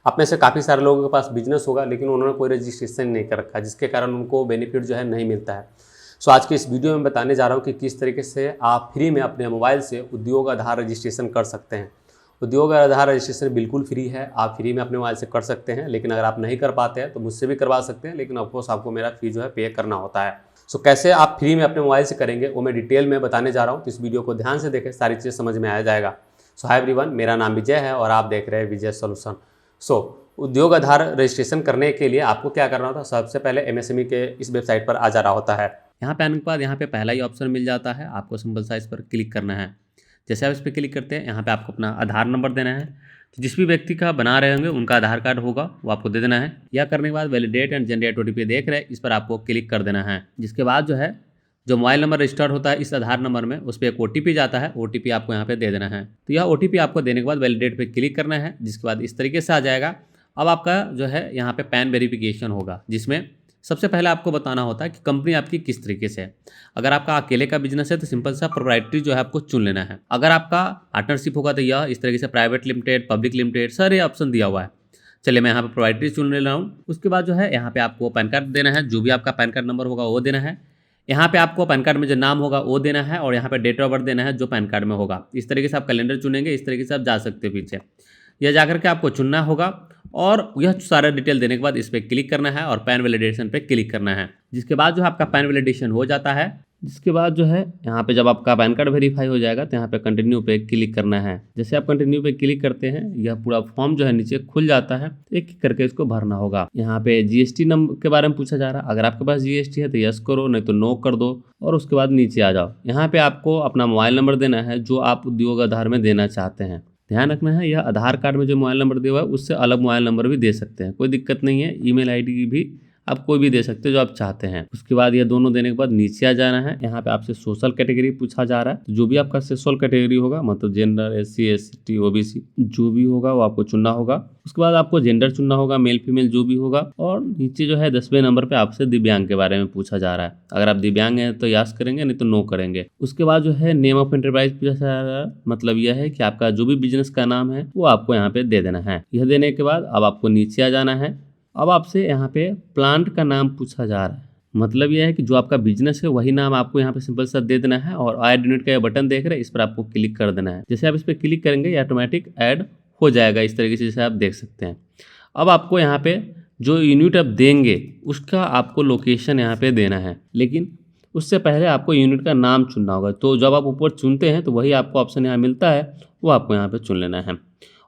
आप में से काफ़ी सारे लोगों के पास बिजनेस होगा लेकिन उन्होंने कोई रजिस्ट्रेशन नहीं कर रखा, जिसके कारण उनको बेनिफिट जो है नहीं मिलता है। सो आज की इस वीडियो में बताने जा रहा हूँ कि किस तरीके से आप फ्री में अपने मोबाइल से उद्योग आधार रजिस्ट्रेशन कर सकते हैं। उद्योग आधार रजिस्ट्रेशन बिल्कुल फ्री है, आप फ्री में अपने मोबाइल से कर सकते हैं। लेकिन अगर आप नहीं कर पाते हैं तो मुझसे भी करवा सकते हैं, लेकिन ऑफकोर्स आपको मेरा फी जो है पे करना होता है। सो कैसे आप फ्री में अपने मोबाइल से करेंगे वो मैं डिटेल में बताने जा रहा हूँ, तो इस वीडियो को ध्यान से देखें, सारी चीज़ें समझ में आ जाएगा। सो हाय एवरीवन, मेरा नाम विजय है और आप देख रहे हैं विजय सॉल्यूशन। उद्योग आधार रजिस्ट्रेशन करने के लिए आपको क्या करना होता है, सबसे पहले एमएसएमई के इस वेबसाइट पर आ जा रहा होता है। यहाँ पे आने के बाद यहाँ पे पहला ही ऑप्शन मिल जाता है, आपको सिंपल सा इस पर क्लिक करना है। जैसे आप इस पर क्लिक करते हैं यहाँ पे आपको अपना आधार नंबर देना है। तो जिस भी व्यक्ति का बना रहे होंगे उनका आधार कार्ड होगा वो आपको दे देना है। यह करने के बाद वैलिडेट एंड जनरेट ओटीपी देख रहे हैं, इस पर आपको क्लिक कर देना है। जिसके बाद जो है जो मोबाइल नंबर रजिस्टर्ड होता है इस आधार नंबर में, उस पर एक ओटीपी जाता है, ओटीपी आपको यहाँ पे दे देना है। तो यह ओटीपी आपको देने के बाद वैलिडेट पे क्लिक करना है। जिसके बाद इस तरीके से आ जाएगा। अब आपका जो है यहाँ पे पैन वेरिफिकेशन होगा, जिसमें सबसे पहले आपको बताना होता है कि कंपनी आपकी किस तरीके से है। अगर आपका अकेले का बिजनेस है तो सिंपल सा प्रोप्राइटरी जो है आपको चुन लेना है। अगर आपका पार्टनरशिप होगा तो यह इस तरीके से प्राइवेट लिमिटेड, पब्लिक लिमिटेड, सारे ऑप्शन दिया हुआ है। चलिए मैं यहाँ पे प्रोप्राइटरी चुन ले रहा हूँ। उसके बाद जो है यहाँ पे आपको पैन कार्ड देना है, जो भी आपका पैन कार्ड नंबर होगा वो देना है। यहाँ पे आपको पैन कार्ड में जो नाम होगा वो देना है और यहाँ पे डेट ऑफ बर्थ देना है जो पैन कार्ड में होगा। इस तरीके से आप कैलेंडर चुनेंगे, इस तरीके से आप जा सकते हो पीछे। यह जाकर के आपको चुनना होगा और यह सारा डिटेल देने के बाद इस पर क्लिक करना है और पैन वैलिडेशन पे क्लिक करना है। जिसके बाद जो है आपका पैन वैलिडेशन हो जाता है। जिसके बाद जो है यहाँ पे जब आपका पैन कार्ड वेरीफाई हो जाएगा तो यहाँ पे कंटिन्यू पे क्लिक करना है। जैसे आप कंटिन्यू पे क्लिक करते हैं यह पूरा फॉर्म जो है नीचे खुल जाता है, एक एक करके इसको भरना होगा। यहाँ पे जीएसटी नंबर के बारे में पूछा जा रहा है। अगर आपके पास जीएसटी है तो यस करो, नहीं तो नो कर दो और उसके बाद नीचे आ जाओ। यहाँ पे आपको अपना मोबाइल नंबर देना है जो आप उद्योग आधार में देना चाहते हैं। ध्यान रखना है यह आधार कार्ड में जो मोबाइल नंबर दिया हुआ है उससे अलग मोबाइल नंबर भी दे सकते हैं, कोई दिक्कत नहीं है। ईमेल आईडी भी आप कोई भी दे सकते हो जो आप चाहते हैं। उसके बाद ये दोनों देने के बाद नीचे आ जाना है। यहाँ पे आपसे सोशल कैटेगरी पूछा जा रहा है, तो जो भी आपका सोशल कैटेगरी होगा, मतलब जेंडर, एससी, एसटी, ओबीसी जो भी होगा वो आपको चुनना होगा। उसके बाद आपको जेंडर चुनना होगा, मेल फीमेल जो भी होगा। और नीचे जो है 10वें नंबर पे आपसे दिव्यांग के बारे में पूछा जा रहा है। अगर आप दिव्यांग हैं तो यस करेंगे, नहीं तो नो करेंगे। उसके बाद जो है नेम ऑफ एंटरप्राइज पूछा जा रहा है, मतलब यह है कि आपका जो भी बिजनेस का नाम है वो आपको यहाँ पे दे देना है। यह देने के बाद अब आपको नीचे आ जाना है। अब आपसे यहाँ पे प्लांट का नाम पूछा जा रहा है, मतलब यह है कि जो आपका बिजनेस है वही नाम आपको यहाँ पे सिंपल सा दे देना है। और ऐड यूनिट का ये बटन देख रहे हैं, इस पर आपको क्लिक कर देना है। जैसे आप इस पर क्लिक करेंगे ये ऑटोमेटिक ऐड हो जाएगा इस तरीके से, जैसे आप देख सकते हैं। अब आपको यहाँ पे जो यूनिट आप देंगे उसका आपको लोकेशन यहाँ पे देना है, लेकिन उससे पहले आपको यूनिट का नाम चुनना होगा। तो जब आप ऊपर चुनते हैं तो वही आपको ऑप्शन यहाँ मिलता है, वो आपको यहाँ पे चुन लेना है।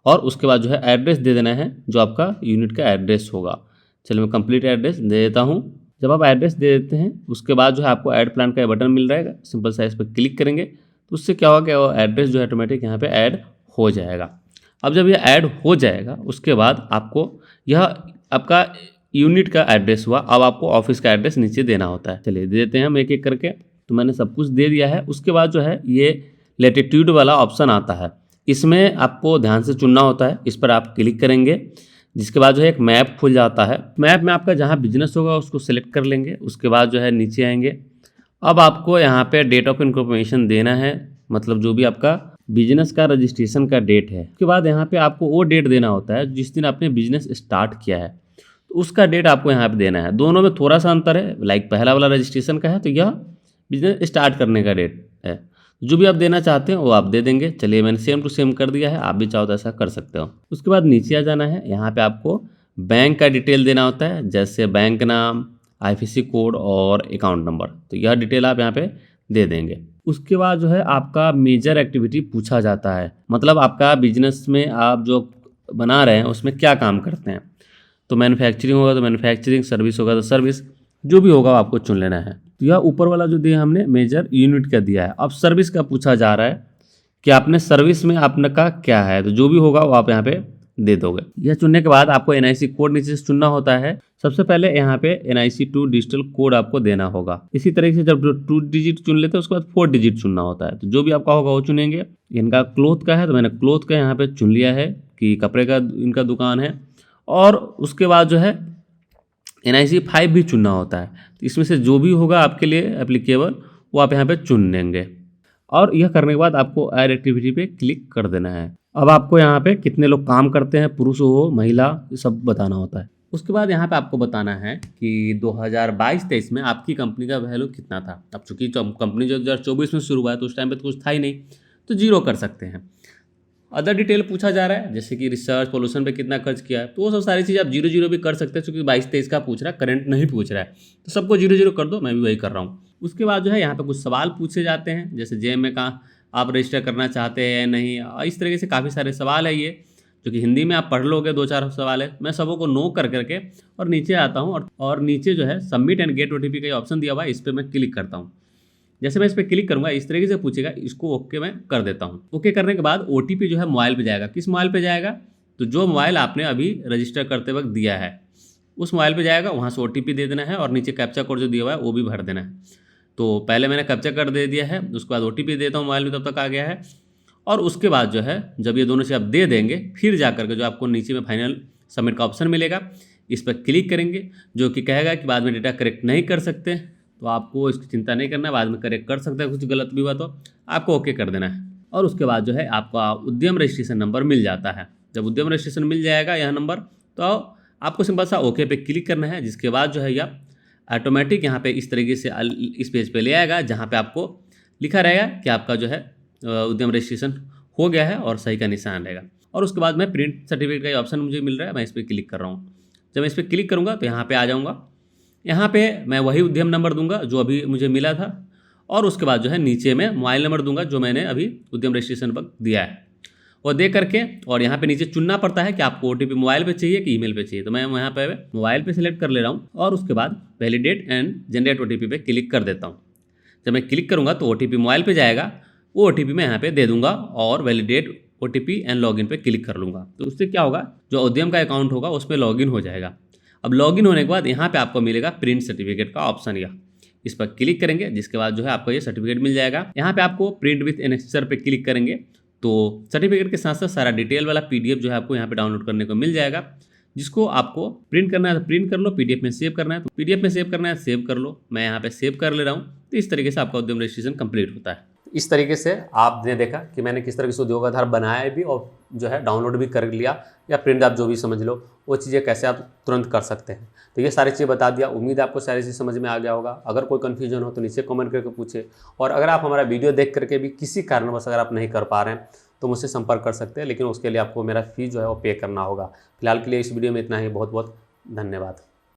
और उसके बाद जो है एड्रेस दे देना है जो आपका यूनिट का एड्रेस होगा। चलिए मैं कंप्लीट एड्रेस दे देता हूँ। जब आप एड्रेस दे देते हैं उसके बाद जो है आपको ऐड प्लान का बटन मिल रहेगा, सिंपल सा इस पर क्लिक करेंगे तो उससे क्या होगा कि वो एड्रेस जो है ऑटोमेटिक यहाँ पे ऐड हो जाएगा। अब जब ये ऐड हो जाएगा उसके बाद आपको यह आपका यूनिट का एड्रेस हुआ। अब आपको ऑफिस का एड्रेस नीचे देना होता है। चलिए दे देते हैं हम एक एक करके। तो मैंने सब कुछ दे दिया है। उसके बाद जो है ये लैटिट्यूड वाला ऑप्शन आता है, इसमें आपको ध्यान से चुनना होता है। इस पर आप क्लिक करेंगे, जिसके बाद जो है एक मैप खुल जाता है। मैप में आपका जहाँ बिजनेस होगा उसको सिलेक्ट कर लेंगे। उसके बाद जो है नीचे आएंगे। अब आपको यहाँ पे डेट ऑफ इनकॉर्पोरेशन देना है, मतलब जो भी आपका बिजनेस का रजिस्ट्रेशन का डेट है। उसके बाद यहाँ पे आपको वो डेट देना होता है जिस दिन आपने बिजनेस स्टार्ट किया है, तो उसका डेट आपको यहाँ पे देना है। दोनों में थोड़ा सा अंतर है, लाइक पहला वाला रजिस्ट्रेशन का है तो यह बिजनेस स्टार्ट करने का डेट है। जो भी आप देना चाहते हैं वो आप दे देंगे। चलिए मैंने सेम टू सेम कर दिया है, आप भी चाहो तो ऐसा कर सकते हो। उसके बाद नीचे आ जाना है। यहाँ पे आपको बैंक का डिटेल देना होता है, जैसे बैंक नाम, आईएफएससी कोड और अकाउंट नंबर। तो यह डिटेल आप यहाँ पे दे देंगे। उसके बाद जो है आपका मेजर एक्टिविटी पूछा जाता है, मतलब आपका बिजनेस में आप जो बना रहे हैं उसमें क्या काम करते हैं। तो मैन्युफैक्चरिंग होगा तो मैन्युफैक्चरिंग, सर्विस होगा तो सर्विस, जो भी होगा आपको चुन लेना है। तो यह ऊपर वाला जो दिया हमने मेजर यूनिट का दिया है। अब सर्विस का पूछा जा रहा है कि आपने सर्विस में आपने का क्या है, तो जो भी होगा वो आप यहाँ पे दे दोगे। यह चुनने के बाद आपको एनआईसी कोड नीचे से चुनना होता है। सबसे पहले यहाँ पे एनआईसी 2 डिजिटल कोड आपको देना होगा। इसी तरीके से जब 2 डिजिट चुन लेते हैं उसके बाद 4 डिजिट चुनना होता है। तो जो भी आपका होगा वो चुनेंगे। इनका क्लोथ का है तो मैंने क्लोथ का यहाँ पे चुन लिया है कि कपड़े का इनका दुकान है। और उसके बाद जो है NIC 5 भी चुनना होता है। तो इसमें से जो भी होगा आपके लिए एप्लीकेबल वो आप यहाँ पे चुन लेंगे। और यह करने के बाद आपको ऐड एक्टिविटी पे क्लिक कर देना है। अब आपको यहाँ पे कितने लोग काम करते हैं, पुरुष हो महिला, ये सब बताना होता है। उसके बाद यहाँ पे आपको बताना है कि 2022-23 में आपकी कंपनी का वैल्यू कितना था। अब चूंकि कंपनी जो 2024 में शुरू हुआ है तो उस टाइम पे तो कुछ था ही नहीं, तो जीरो कर सकते हैं। अदर डिटेल पूछा जा रहा है जैसे कि रिसर्च पोल्यूशन पे कितना खर्च किया है, तो वो सब सारी चीज़ आप 0-0 भी कर सकते हैं, क्योंकि 22-23 का पूछ रहा है, करंट नहीं पूछ रहा है, तो सबको 0-0 कर दो, मैं भी वही कर रहा हूँ। उसके बाद जो है यहाँ पे कुछ सवाल पूछे जाते हैं, जैसे जेएम में कहाँ आप रजिस्टर करना चाहते हैं या नहीं, इस तरीके से काफ़ी सारे सवाल है ये, जो कि हिंदी में आप पढ़ लोगे, 2-4 सवाल है। मैं सबों को नो कर करके और नीचे आता हूँ और नीचे जो है सबमिट एंड गेट OTP का ऑप्शन दिया हुआ है, इस पर मैं क्लिक करता हूँ। जैसे मैं इस पर क्लिक करूंगा इस तरीके से पूछेगा, इसको ओके मैं कर देता हूँ। ओके करने के बाद OTP जो है मोबाइल पे जाएगा। किस मोबाइल पे जाएगा? तो जो मोबाइल आपने अभी रजिस्टर करते वक्त दिया है उस मोबाइल पे जाएगा, वहाँ से OTP दे देना है और नीचे कैप्चा कोड जो दिया हुआ है वो भी भर देना है। तो पहले मैंने कैप्चा कोड दे दिया है, उसके बाद OTP देता हूँ, मोबाइल में तब तक आ गया है। और उसके बाद जो है जब ये दोनों चीज़ आप दे देंगे, फिर जा करके जो आपको नीचे में फाइनल सबमिट का ऑप्शन मिलेगा, इस पर क्लिक करेंगे, जो कि कहेगा कि बाद में डेटा करेक्ट नहीं कर सकते, तो आपको इसकी चिंता नहीं करना है, बाद में करेक्ट कर सकते हैं, कुछ गलत भी हुआ तो आपको ओके कर देना है। और उसके बाद जो है आपका उद्यम रजिस्ट्रेशन नंबर मिल जाता है। जब उद्यम रजिस्ट्रेशन मिल जाएगा यह नंबर, तो आपको सिंपल सा ओके पे क्लिक करना है, जिसके बाद जो है यह ऑटोमेटिक यहाँ पे इस तरीके से इस पेज पे ले आएगा, जहाँ पे आपको लिखा रहेगा कि आपका जो है उद्यम रजिस्ट्रेशन हो गया है और सही का निशान रहेगा। और उसके बाद में प्रिंट सर्टिफिकेट का ऑप्शन मुझे मिल रहा है, मैं इस पर क्लिक कर रहा हूँ। जब मैं इस पर क्लिक करूँगा तो यहाँ पे आ जाऊँगा। यहाँ पे मैं वही उद्यम नंबर दूंगा जो अभी मुझे मिला था, और उसके बाद जो है नीचे में मोबाइल नंबर दूंगा जो मैंने अभी उद्यम रजिस्ट्रेशन पर दिया है, वो दे करके और यहाँ पे नीचे चुनना पड़ता है कि आपको OTP मोबाइल पे चाहिए कि ईमेल पे चाहिए। तो मैं यहाँ पे मोबाइल पे सिलेक्ट कर ले रहा हूँ और उसके बाद वैलिडेट एंड जनरेट OTP पे क्लिक कर देता हूँ। जब मैं क्लिक करूँगा तो OTP मोबाइल पे जाएगा, वो OTP मैं यहाँ पे दे दूंगा और वैलिडेट OTP एंड लॉगिन पे क्लिक कर लूँगा। तो उससे क्या होगा, जो उद्यम का अकाउंट होगा उसमें लॉगिन हो जाएगा। अब लॉगिन होने के बाद यहाँ पे आपको मिलेगा प्रिंट सर्टिफिकेट का ऑप्शन, या इस पर क्लिक करेंगे, जिसके बाद जो है आपको ये सर्टिफिकेट मिल जाएगा। यहाँ पे आपको प्रिंट विथ एनेक्सर पे क्लिक करेंगे तो सर्टिफिकेट के साथ साथ सारा डिटेल वाला PDF जो है आपको यहाँ पे डाउनलोड करने को मिल जाएगा, जिसको आपको प्रिंट करना है तो प्रिंट कर लो, PDF में सेव करना है तो PDF में सेव करना है, सेव कर लो। मैं यहाँ पे सेव कर ले रहा हूँ। तो इस तरीके से आपका उद्यम रजिस्ट्रेशन कंप्लीट होता है। इस तरीके से आपने देखा कि मैंने किस तरह से उद्योग आधार बनाया भी और जो है डाउनलोड भी कर लिया, या प्रिंट आप जो भी समझ लो, वो चीज़ें कैसे आप तुरंत कर सकते हैं। तो ये सारी चीज़ें बता दिया। उम्मीद है आपको सारी चीज़ समझ में आ गया होगा। अगर कोई कन्फ्यूजन हो तो नीचे कमेंट करके पूछे, और अगर आप हमारा वीडियो देख करके भी किसी कारणवश अगर आप नहीं कर पा रहे हैं तो मुझसे संपर्क कर सकते हैं, लेकिन उसके लिए आपको मेरा फीस जो है वो पे करना होगा। फिलहाल के लिए इस वीडियो में इतना ही। बहुत बहुत धन्यवाद।